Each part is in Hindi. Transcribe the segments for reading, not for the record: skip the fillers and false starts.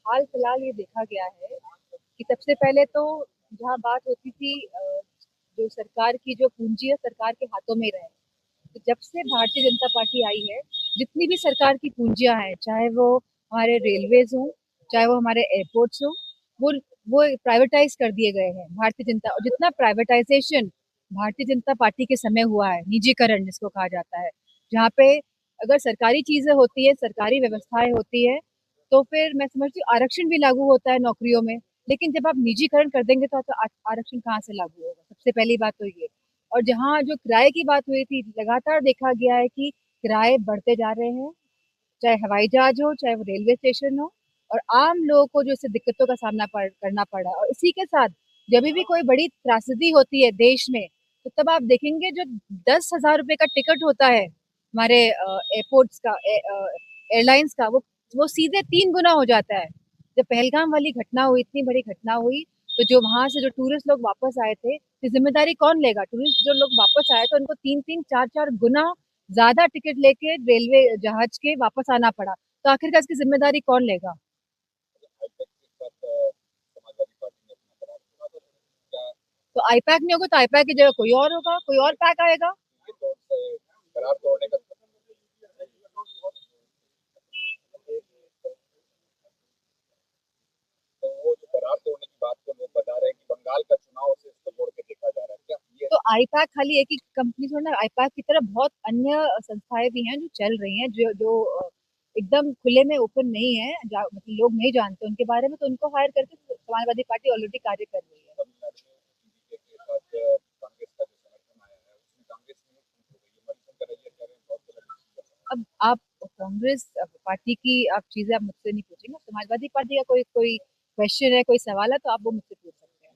हाल फिलहाल ये देखा गया है कि सबसे पहले तो जहाँ बात होती थी जो सरकार की जो पूंजी है सरकार के हाथों में रहे। तो जब से भारतीय जनता पार्टी आई है, जितनी भी सरकार की पूंजियां हैं, चाहे वो हमारे रेलवेज हो, चाहे वो हमारे एयरपोर्ट्स हो, वो वो प्राइवेटाइज कर दिए गए हैं। भारतीय जनता और जितना प्राइवेटाइजेशन भारतीय जनता पार्टी के समय हुआ है, निजीकरण जिसको कहा जाता है, जहाँ पे अगर सरकारी चीजें होती है, सरकारी व्यवस्थाएं होती है, तो फिर मैं समझती हूँ आरक्षण भी लागू होता है नौकरियों में। लेकिन जब आप निजीकरण कर देंगे तो आरक्षण कहाँ से लागू होगा? सबसे पहली बात तो ये। और जहाँ जो किराए की बात हुई थी, लगातार देखा गया है कि किराए बढ़ते जा रहे हैं, चाहे हवाई जहाज हो, चाहे वो रेलवे स्टेशन हो। और आम लोगों को जो इससे दिक्कतों का सामना करना पड़ा। और इसी के साथ जब भी कोई बड़ी त्रासदी होती है देश में, तो तब आप देखेंगे जो 10,000 रुपए का टिकट होता है हमारे एयरपोर्ट्स का, एयरलाइंस का, वो सीधे 3 गुना हो जाता है। जब पहलगाम वाली घटना हुई, इतनी बड़ी घटना हुई, तो जो वहां से जो टूरिस्ट लोग वापस आए थे, तो जिम्मेदारी कौन लेगा? टूरिस्ट जो लोग वापस आए तो उनको 3-3, 4-4 गुना ज्यादा टिकट लेके रेलवे जहाज के वापस आना पड़ा। तो आखिरकार इसकी जिम्मेदारी कौन लेगा? तो आईपैक नहीं होगा तो आईपैक की जगह कोई और होगा, कोई और पैक आएगा। तो आईपैक खाली एक ही कंपनी थोड़ी ना, आईपैक की तरह बहुत अन्य संस्थाएं भी हैं जो चल रही हैं, जो जो एकदम खुले में ओपन नहीं है, मतलब लोग नहीं जानते उनके बारे में, तो उनको हायर करके समाजवादी पार्टी ऑलरेडी कार्य कर रही है। अब आप कांग्रेस पार्टी की आप चीजें आप मुझसे नहीं पूछेंगे। समाजवादी पार्टी का कोई कोई क्वेश्चन है, कोई सवाल है, तो आप वो मुझसे पूछ सकते हैं।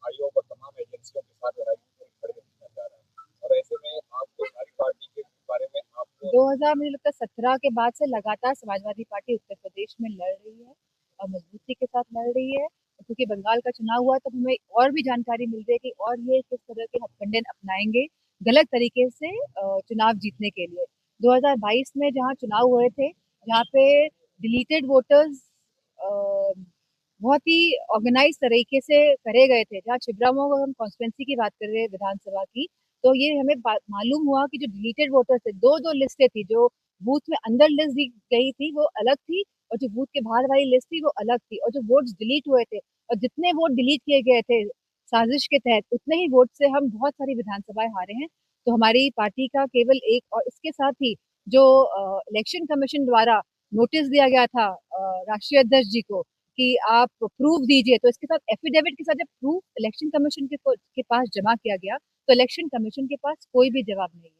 आयोग और तमाम एजेंसियों के साथ लड़ाई खड़े किया जा रहा है और ऐसे में आपको हमारी पार्टी के बारे में आपको 2000 मुझे लगता है 17 के बाद से लगातार समाजवादी पार्टी उत्तर प्रदेश में लड़ रही है और मजबूती के साथ लड़ रही है। क्योंकि बंगाल का चुनाव हुआ तो हमें और भी जानकारी मिल रही है कि और ये किस तरह के हथकंडे अपनाएंगे गलत तरीके से चुनाव जीतने के लिए। 2022 में जहाँ चुनाव हुए थे, जहाँ पे डिलीटेड वोटर्स बहुत ही ऑर्गेनाइज तरीके से करे गए थे। जहाँ छिबरामऊ अगर हम कॉन्स्टिट्यूंसी की बात कर रहे हैं विधानसभा की, तो ये हमें मालूम हुआ कि जो डिलीटेड वोटर्स थे, दो दो लिस्टें थी। जो बूथ में अंदर लिस्ट दी गई थी वो अलग थी, और जो बूथ के बाहर वाली लिस्ट थी वो अलग थी। और जो वोट्स डिलीट हुए थे, और जितने वोट डिलीट किए गए थे साजिश के तहत, उतने ही वोट से हम बहुत सारी विधानसभाएं हारे हैं। तो हमारी पार्टी का केवल एक, और इसके साथ ही जो इलेक्शन कमीशन द्वारा नोटिस दिया गया था राष्ट्रीय अध्यक्ष जी को कि आप प्रूफ दीजिए, तो इसके साथ एफिडेविट के साथ जब प्रूफ इलेक्शन कमीशन के पास जमा किया गया, तो इलेक्शन कमीशन के पास कोई भी जवाब नहीं है।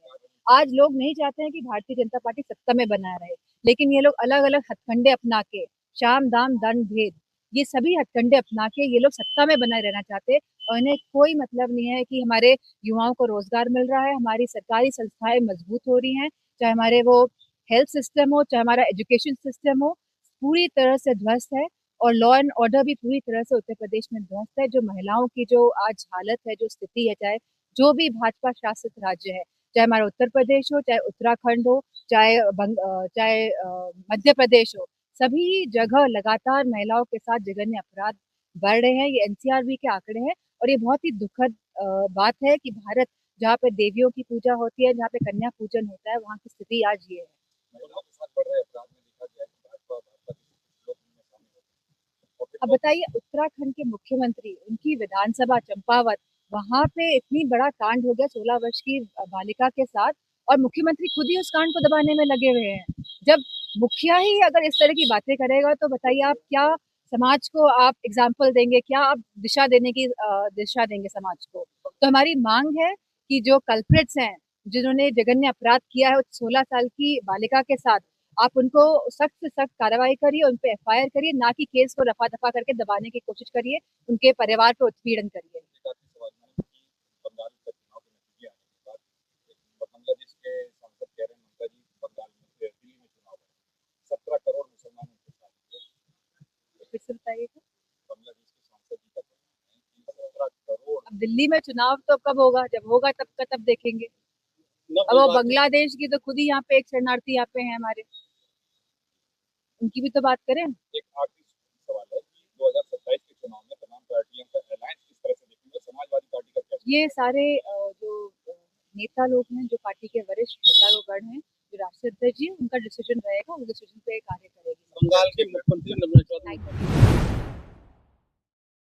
आज लोग नहीं चाहते हैं कि भारतीय जनता पार्टी सत्ता में बना रहे, लेकिन ये लोग अलग अलग हथकंडे अपना के, शाम दाम दंड भेद, ये सभी हथकंडे अपना के ये लोग सत्ता में बनाए रहना चाहते हैं। और इन्हें कोई मतलब नहीं है कि हमारे युवाओं को रोजगार मिल रहा है, हमारी सरकारी संस्थाएं मजबूत हो रही हैं, चाहे हमारे वो हेल्थ सिस्टम हो, चाहे हमारा एजुकेशन सिस्टम हो, पूरी तरह से ध्वस्त है। और लॉ एंड ऑर्डर भी पूरी तरह से उत्तर प्रदेश में ध्वस्त है। जो महिलाओं की जो आज हालत है, जो स्थिति है, चाहे जो भी भाजपा शासित राज्य है, चाहे हमारा उत्तर प्रदेश हो, चाहे उत्तराखंड हो, चाहे मध्य प्रदेश हो, सभी जगह लगातार महिलाओं के साथ जघन्य अपराध बढ़ रहे हैं। ये एनसीआरबी के आंकड़े हैं। और ये बहुत ही दुखद बात है कि भारत, जहाँ पे देवियों की पूजा होती है, जहाँ पे कन्या पूजन होता है, वहाँ की स्थिति आज ये है। अब बताइए, उत्तराखंड के मुख्यमंत्री, उनकी विधानसभा चंपावत, वहां पे इतनी बड़ा कांड हो गया 16 वर्ष की बालिका के साथ, और मुख्यमंत्री खुद ही उस कांड को दबाने में लगे हुए हैं। जब मुखिया ही अगर इस तरह की बातें करेगा, तो बताइए आप क्या समाज को आप एग्जाम्पल देंगे, क्या आप दिशा देने की दिशा देंगे समाज को? तो हमारी मांग है कि जो कल्प्रिट्स हैं, जिन्होंने जघन्य अपराध किया है 16 साल की बालिका के साथ, आप उनको सख्त से सख्त कार्रवाई करिए, उन पे एफआईआर करिए, ना कि केस को रफा दफा करके दबाने की कोशिश करिए, उनके परिवार पे उत्पीड़न करिए। फिर से बताइए। अब दिल्ली में चुनाव तो कब होगा? जब होगा तब का तब देखेंगे। अब वो बांग्लादेश की तो खुद ही यहाँ पे एक शरणार्थी यहाँ पे है हमारे, उनकी भी तो बात करें। एक आखिरी सवाल है कि 2027 के चुनाव में तमाम पार्टियों का अलायंस किस तरह से देखेंगे, समाजवादी पार्टी का क्या? ये सारे जो नेता लोग हैं, जो पार्टी के वरिष्ठ नेतागण हैं, जो राष्ट्रीय अध्यक्ष जी, उनका डिसीजन रहेगा, उस डिसीजन पे कार्य करेगी। बंगाल के मुख्यमंत्री नर्मदा Thank you.